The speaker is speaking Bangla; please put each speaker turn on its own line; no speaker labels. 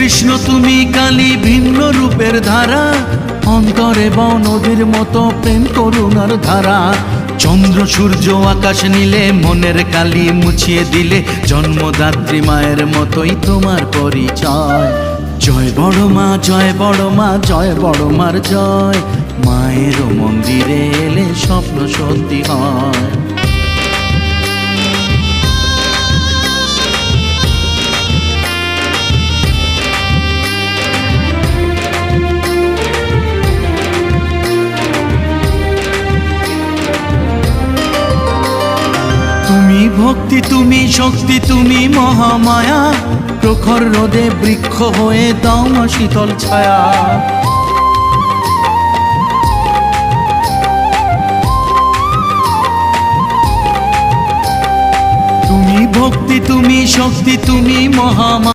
কৃষ্ণ তুমি কালী ভিন্ন রূপের ধারা, অন্তরে বও নদীর মতো প্রেম করুণার ধারা। চন্দ্র সূর্য আকাশ নীলে মনের কালি মুছিয়ে দিলে, জন্মদাত্রী মায়ের মতোই তোমার পরিচয়। জয় বড় মা, জয় বড় মা, জয় বড় মার জয়। মায়ের মন্দিরে এলে স্বপ্ন সত্যি হয়। তুমি ভক্তি, তুমি শক্তি, তুমি মহামায়া। প্রখর রোদে বৃক্ষ হয়ে দাও না শীতল ছায়া। তুমি ভক্তি, তুমি শক্তি, তুমি মহামায়া।